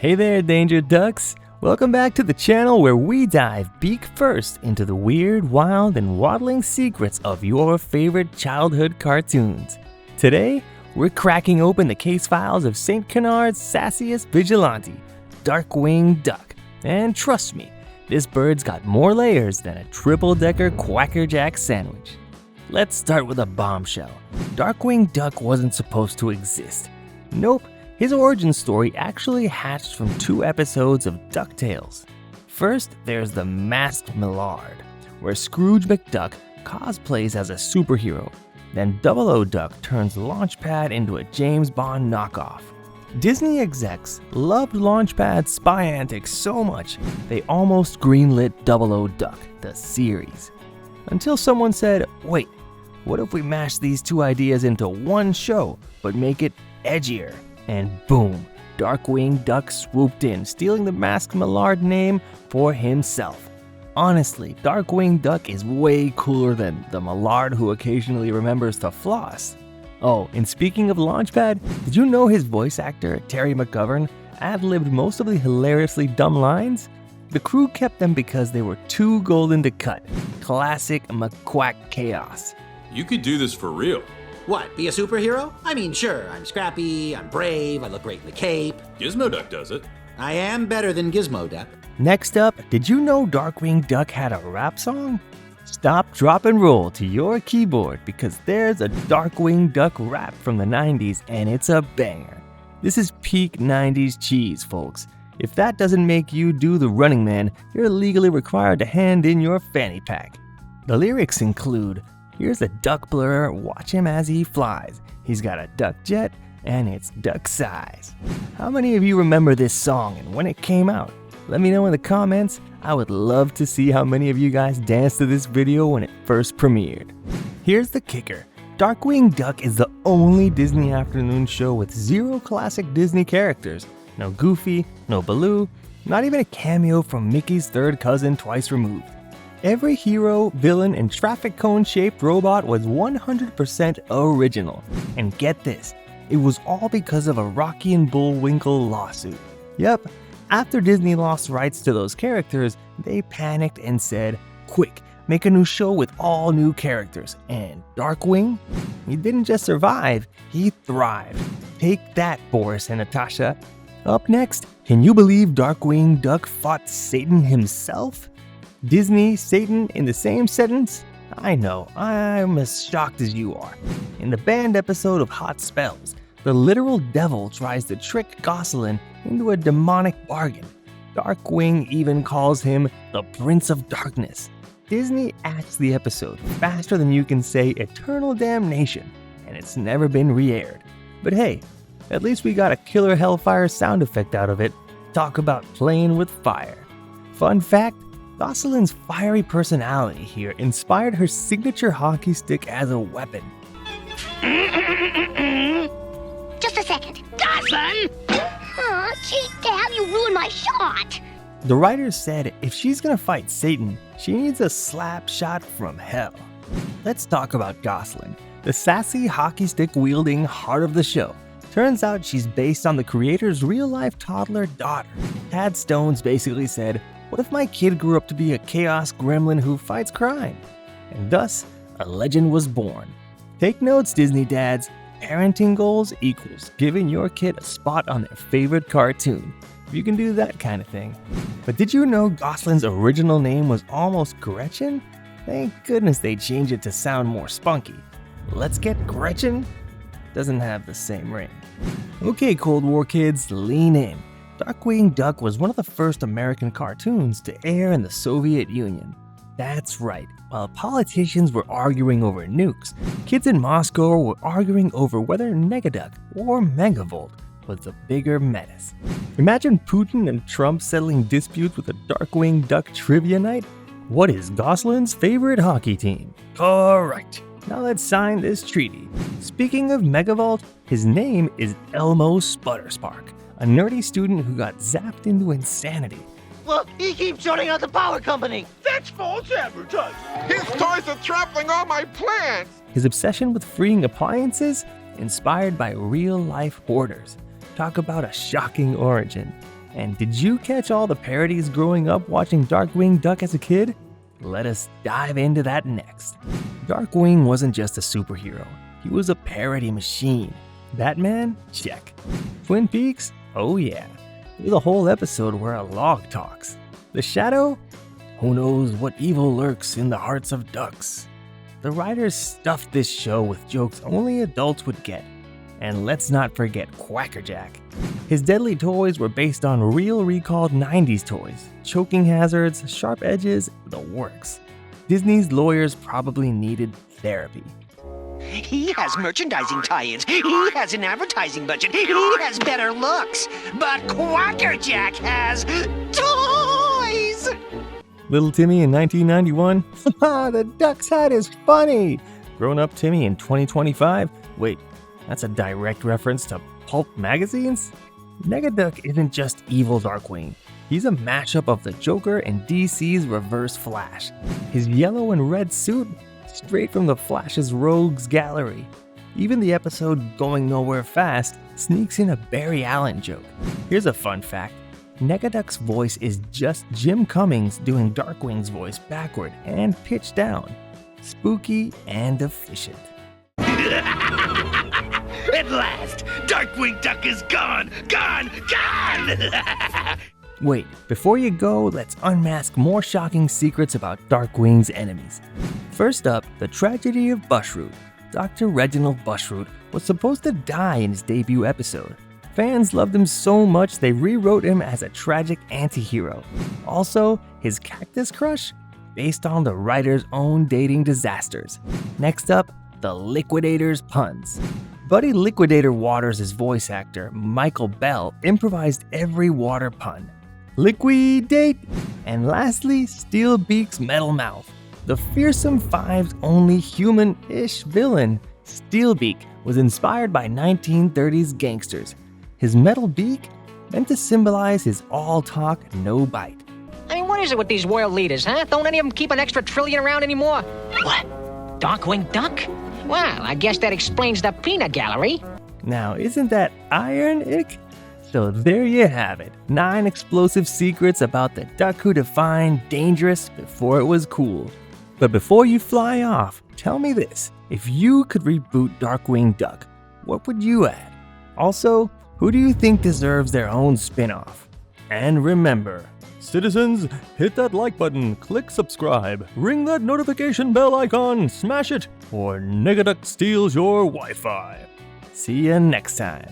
Hey there, Danger Ducks! Welcome back to the channel where we dive beak first into the weird, wild, and waddling secrets of your favorite childhood cartoons. Today, we're cracking open the case files of St. Canard's sassiest vigilante, Darkwing Duck. And trust me, this bird's got more layers than a triple-decker Quacker Jack sandwich. Let's start with a bombshell. Darkwing Duck wasn't supposed to exist. Nope. His origin story actually hatched from 2 episodes of DuckTales. First, there's the Masked Millard, where Scrooge McDuck cosplays as a superhero. Then 00 Duck turns Launchpad into a James Bond knockoff. Disney execs loved Launchpad's spy antics so much, they almost greenlit 00 Duck, the series. Until someone said, wait, what if we mash these 2 ideas into one show, but make it edgier? And boom, Darkwing Duck swooped in, stealing the Masked Millard name for himself. Honestly, Darkwing Duck is way cooler than the Millard who occasionally remembers to floss. Oh, and speaking of Launchpad, did you know his voice actor, Terry McGovern, ad-libbed most of the hilariously dumb lines? The crew kept them because they were too golden to cut. Classic McQuack chaos. You could do this for real. What, be a superhero? I mean, sure, I'm scrappy, I'm brave, I look great in the cape. Gizmo Duck does it. I am better than Gizmo Duck. Next up, did you know Darkwing Duck had a rap song? Stop, drop, and roll to your keyboard because there's a Darkwing Duck rap from the 90s and it's a banger. This is peak 90s cheese, folks. If that doesn't make you do the Running Man, you're legally required to hand in your fanny pack. The lyrics include, here's a duck blur, watch him as he flies. He's got a duck jet, and it's duck size. How many of you remember this song and when it came out? Let me know in the comments. I would love to see how many of you guys danced to this video when it first premiered. Here's the kicker. Darkwing Duck is the only Disney afternoon show with 0 classic Disney characters. No Goofy, no Baloo, not even a cameo from Mickey's third cousin twice removed. Every hero, villain, and traffic cone-shaped robot was 100% original. And get this, it was all because of a Rocky and Bullwinkle lawsuit. Yep, after Disney lost rights to those characters, they panicked and said, quick, make a new show with all new characters. And Darkwing? He didn't just survive, he thrived. Take that, Boris and Natasha. Up next, can you believe Darkwing Duck fought Satan himself? Disney, Satan in the same sentence? I know, I'm as shocked as you are. In the banned episode of Hot Spells, the literal devil tries to trick Gosselin into a demonic bargain. Darkwing even calls him the Prince of Darkness. Disney acts the episode faster than you can say eternal damnation, and it's never been re-aired. But hey, at least we got a killer Hellfire sound effect out of it. Talk about playing with fire. Fun fact, Gosselin's fiery personality here inspired her signature hockey stick as a weapon. Just a second. Goslin! Aw, cheap Dad, you ruined my shot! The writers said if she's gonna fight Satan, she needs a slap shot from hell. Let's talk about Gosselin, the sassy hockey stick wielding heart of the show. Turns out she's based on the creator's real-life toddler daughter. Tad Stones basically said, what if my kid grew up to be a chaos gremlin who fights crime? And thus, a legend was born. Take notes, Disney dads. Parenting goals equals giving your kid a spot on their favorite cartoon. If you can do that kind of thing. But did you know Gosselin's original name was almost Gretchen? Thank goodness they changed it to sound more spunky. Let's get Gretchen? Doesn't have the same ring. Okay, Cold War kids, lean in. Darkwing Duck was one of the first American cartoons to air in the Soviet Union. That's right, while politicians were arguing over nukes, kids in Moscow were arguing over whether Negaduck or Megavolt was the bigger menace. Imagine Putin and Trump settling disputes with a Darkwing Duck trivia night? What is Gosselin's favorite hockey team? Correct. Now let's sign this treaty. Speaking of Megavolt, his name is Elmo Sputterspark, a nerdy student who got zapped into insanity. Look, he keeps shutting out the power company. That's false advertising. His toys are trampling all my plans. His obsession with freeing appliances? Inspired by real-life hoarders. Talk about a shocking origin. And did you catch all the parodies growing up watching Darkwing Duck as a kid? Let us dive into that next. Darkwing wasn't just a superhero, he was a parody machine. Batman? Check. Twin Peaks? Oh yeah. There's a whole episode where a log talks. The Shadow? Who knows what evil lurks in the hearts of ducks? The writers stuffed this show with jokes only adults would get. And let's not forget Quackerjack. His deadly toys were based on real recalled 90s toys, choking hazards, sharp edges, the works. Disney's lawyers probably needed therapy. He has merchandising tie-ins. He has an advertising budget. He has better looks. But Quackerjack has toys! Little Timmy in 1991? Haha, the duck's hat is funny! Grown-up Timmy in 2025? Wait, that's a direct reference to pulp magazines? Negaduck isn't just evil Darkwing. He's a mashup of the Joker and DC's Reverse Flash. His yellow and red suit? Straight from the Flash's Rogues Gallery. Even the episode Going Nowhere Fast sneaks in a Barry Allen joke. Here's a fun fact. Negaduck's voice is just Jim Cummings doing Darkwing's voice backward and pitched down. Spooky and efficient. At last, Darkwing Duck is gone! Gone! Gone! Wait, before you go, let's unmask more shocking secrets about Darkwing's enemies. First up, the tragedy of Bushroot. Dr. Reginald Bushroot was supposed to die in his debut episode. Fans loved him so much they rewrote him as a tragic anti-hero. Also, his cactus crush? Based on the writer's own dating disasters. Next up, the Liquidator's puns. Buddy Liquidator Waters' voice actor, Michael Bell, improvised every water pun. Liquidate! And lastly, Steelbeak's metal mouth. The fearsome Five's only human-ish villain, Steelbeak, was inspired by 1930s gangsters. His metal beak meant to symbolize his all-talk, no-bite. I mean, what is it with these world leaders, huh? Don't any of them keep an extra trillion around anymore? What? Darkwing Duck? Well, I guess that explains the peanut gallery. Now, isn't that ironic? So there you have it, 9 explosive secrets about the duck who defined dangerous before it was cool. But before you fly off, tell me this, if you could reboot Darkwing Duck, what would you add? Also, who do you think deserves their own spin-off? And remember, citizens, hit that like button, click subscribe, ring that notification bell icon, smash it, or Negaduck steals your Wi-Fi. See ya next time.